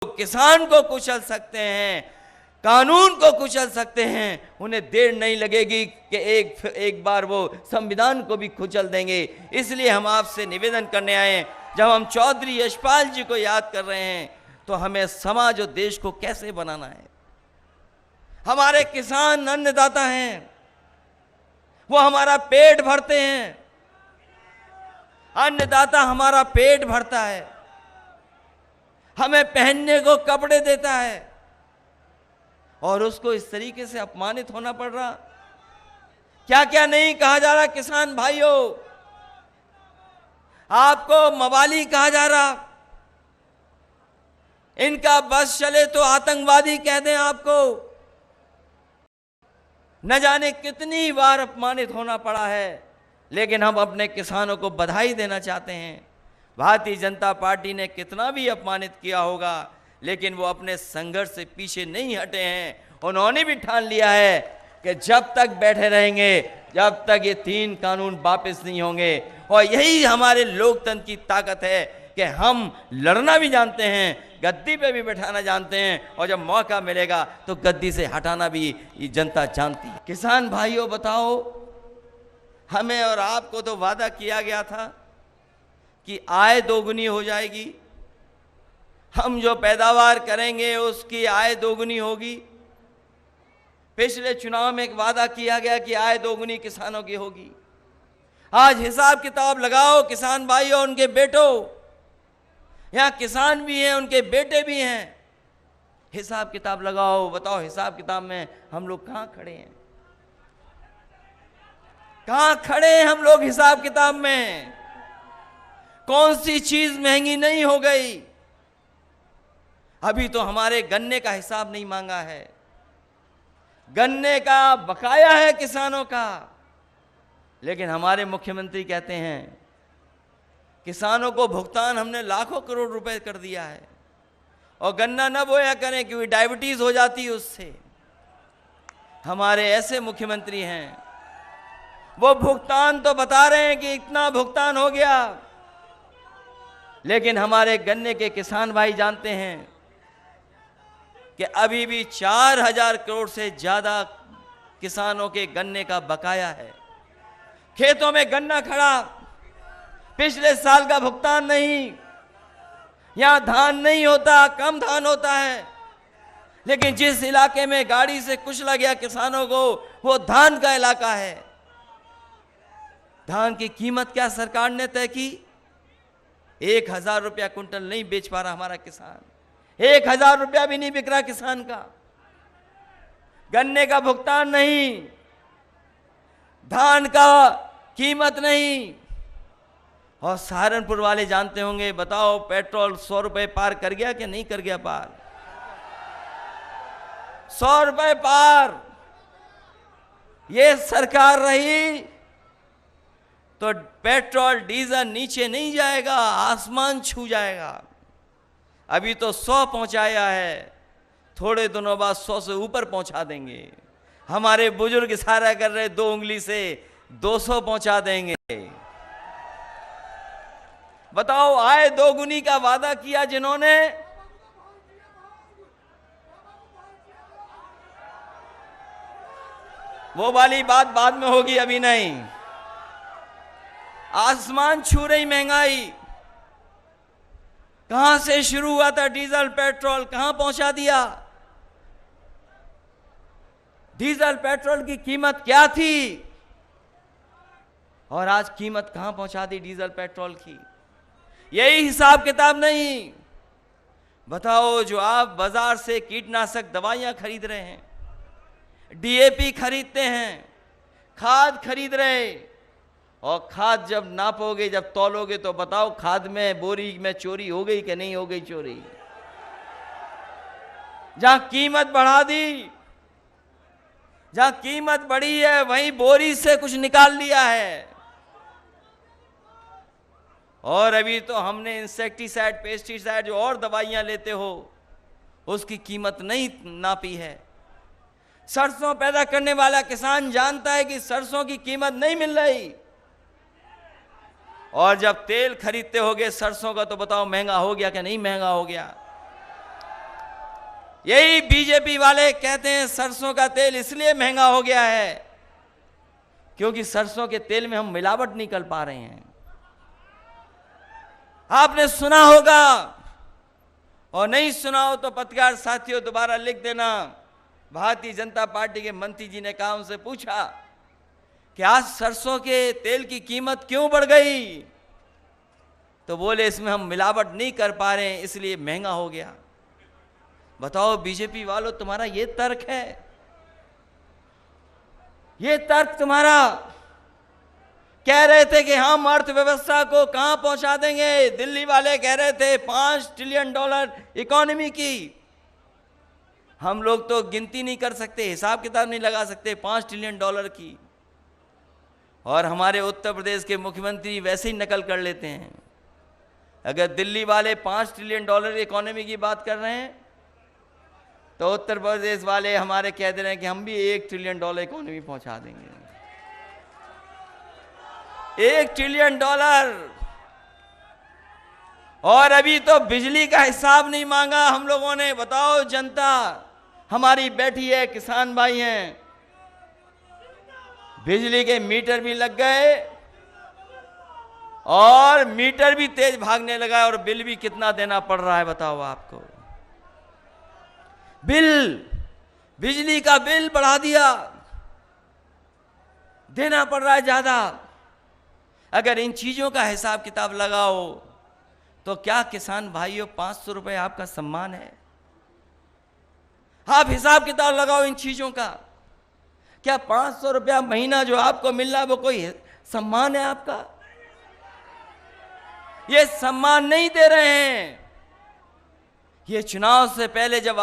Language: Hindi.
किसान को कुचल सकते हैं, कानून को कुचल सकते हैं, उन्हें देर नहीं लगेगी कि एक बार वो संविधान को भी कुचल देंगे। इसलिए हम आपसे निवेदन करने आए हैं, जब हम चौधरी यशपाल जी को याद कर रहे हैं तो हमें समाज और देश को कैसे बनाना है। हमारे किसान अन्नदाता हैं, वो हमारा पेट भरते हैं, अन्नदाता हमारा पेट भरता है, हमें पहनने को कपड़े देता है, और उसको इस तरीके से अपमानित होना पड़ रहा। क्या क्या नहीं कहा जा रहा किसान भाइयों, आपको मवाली कहा जा रहा, इनका बस चले तो आतंकवादी कह दें आपको। न जाने कितनी बार अपमानित होना पड़ा है, लेकिन हम अपने किसानों को बधाई देना चाहते हैं। भारतीय जनता पार्टी ने कितना भी अपमानित किया होगा, लेकिन वो अपने संघर्ष से पीछे नहीं हटे हैं। उन्होंने भी ठान लिया है कि जब तक बैठे रहेंगे, जब तक ये 3 कानून वापस नहीं होंगे। और यही हमारे लोकतंत्र की ताकत है कि हम लड़ना भी जानते हैं, गद्दी पे भी बैठाना जानते हैं, और जब मौका मिलेगा तो गद्दी से हटाना भी ये जनता जानती है। किसान भाइयों बताओ, हमें और आपको तो वादा किया गया था कि आय दोगुनी हो जाएगी, हम जो पैदावार करेंगे उसकी आय दोगुनी होगी। पिछले चुनाव में एक वादा किया गया कि आय दोगुनी किसानों की होगी। आज हिसाब किताब लगाओ किसान भाइयों, उनके बेटों, यहां किसान भी हैं, उनके बेटे भी हैं, हिसाब किताब लगाओ, बताओ हिसाब किताब में हम लोग कहां खड़े हैं, कहां खड़े हैं हम लोग हिसाब किताब में। कौन सी चीज महंगी नहीं हो गई। अभी तो हमारे गन्ने का हिसाब नहीं मांगा है, गन्ने का बकाया है किसानों का, लेकिन हमारे मुख्यमंत्री कहते हैं किसानों को भुगतान हमने लाखों करोड़ रुपए कर दिया है, और गन्ना न बोया करें क्योंकि डायबिटीज हो जाती है उससे। हमारे ऐसे मुख्यमंत्री हैं, वो भुगतान तो बता रहे हैं कि इतना भुगतान हो गया, लेकिन हमारे गन्ने के किसान भाई जानते हैं कि अभी भी 4000 करोड़ से ज्यादा किसानों के गन्ने का बकाया है। खेतों में गन्ना खड़ा, पिछले साल का भुगतान नहीं। यहां धान नहीं होता, कम धान होता है, लेकिन जिस इलाके में गाड़ी से कुचला गया किसानों को, वो धान का इलाका है। धान की कीमत क्या सरकार ने तय की? 1000 रुपया कुंटल नहीं बेच पा रहा हमारा किसान, 1000 रुपया भी नहीं बिक रहा किसान का। गन्ने का भुगतान नहीं, धान का कीमत नहीं। और सहारनपुर वाले जानते होंगे, बताओ पेट्रोल 100 रुपए पार कर गया कि नहीं कर गया पार? 100 रुपए पार। ये सरकार रही तो पेट्रोल डीजल नीचे नहीं जाएगा, आसमान छू जाएगा। अभी तो 100 पहुंचाया है, थोड़े दिनों बाद 100 से ऊपर पहुंचा देंगे। हमारे बुजुर्ग इशारा कर रहे 2 उंगली से 200 पहुंचा देंगे। बताओ, आय दोगुनी का वादा किया जिन्होंने, वो वाली बात बाद में होगी, अभी नहीं। आसमान छू रही महंगाई। कहां से शुरू हुआ था डीजल पेट्रोल, कहां पहुंचा दिया? डीजल पेट्रोल की कीमत क्या थी और आज कीमत कहां पहुंचा दी डीजल पेट्रोल की? यही हिसाब किताब नहीं। बताओ, जो आप बाजार से कीटनाशक दवाइयां खरीद रहे हैं, डीएपी खरीदते हैं, खाद खरीद रहे, और खाद जब नापोगे, जब तौलोगे, तो बताओ खाद में, बोरी में चोरी हो गई कि नहीं हो गई चोरी? जहां कीमत बढ़ा दी, जहां कीमत बढ़ी है, वहीं बोरी से कुछ निकाल लिया है। और अभी तो हमने इंसेक्टिसाइड, पेस्टिसाइड, जो और दवाइयां लेते हो, उसकी कीमत नहीं नापी है। सरसों पैदा करने वाला किसान जानता है कि सरसों की कीमत नहीं मिल रही, और जब तेल खरीदते होगे सरसों का, तो बताओ महंगा हो गया कि नहीं महंगा हो गया? यही बीजेपी वाले कहते हैं सरसों का तेल इसलिए महंगा हो गया है क्योंकि सरसों के तेल में हम मिलावट नहीं कर पा रहे हैं। आपने सुना होगा, और नहीं सुना हो तो पत्रकार साथियों दोबारा लिख देना। भारतीय जनता पार्टी के मंत्री जी ने कहा, उनसे पूछा कि आज सरसों के तेल की कीमत क्यों बढ़ गई, तो बोले इसमें हम मिलावट नहीं कर पा रहे हैं इसलिए महंगा हो गया। बताओ बीजेपी वालों, तुम्हारा ये तर्क है? ये तर्क तुम्हारा? कह रहे थे कि हम अर्थव्यवस्था को कहां पहुंचा देंगे, दिल्ली वाले कह रहे थे $5 ट्रिलियन इकोनॉमी की। हम लोग तो गिनती नहीं कर सकते, हिसाब किताब नहीं लगा सकते $5 ट्रिलियन की, और हमारे उत्तर प्रदेश के मुख्यमंत्री वैसे ही नकल कर लेते हैं। अगर दिल्ली वाले $5 ट्रिलियन इकोनॉमी की बात कर रहे हैं तो उत्तर प्रदेश वाले हमारे कह दे रहे हैं कि हम भी $1 ट्रिलियन इकोनॉमी पहुंचा देंगे। $1 ट्रिलियन, और अभी तो बिजली का हिसाब नहीं मांगा हम लोगों ने। बताओ, जनता हमारी बैठी है, किसान भाई हैं, बिजली के मीटर भी लग गए और मीटर भी तेज भागने लगा और बिल भी कितना देना पड़ रहा है बताओ आपको। बिजली का बिल बढ़ा दिया, देना पड़ रहा है ज्यादा। अगर इन चीजों का हिसाब किताब लगाओ तो क्या किसान भाइयों 500 रुपए आपका सम्मान है? आप हिसाब किताब लगाओ इन चीजों का। क्या 500 रुपया महीना जो आपको मिल रहा है वो कोई सम्मान है आपका? ये सम्मान नहीं दे रहे हैं। ये चुनाव से पहले जब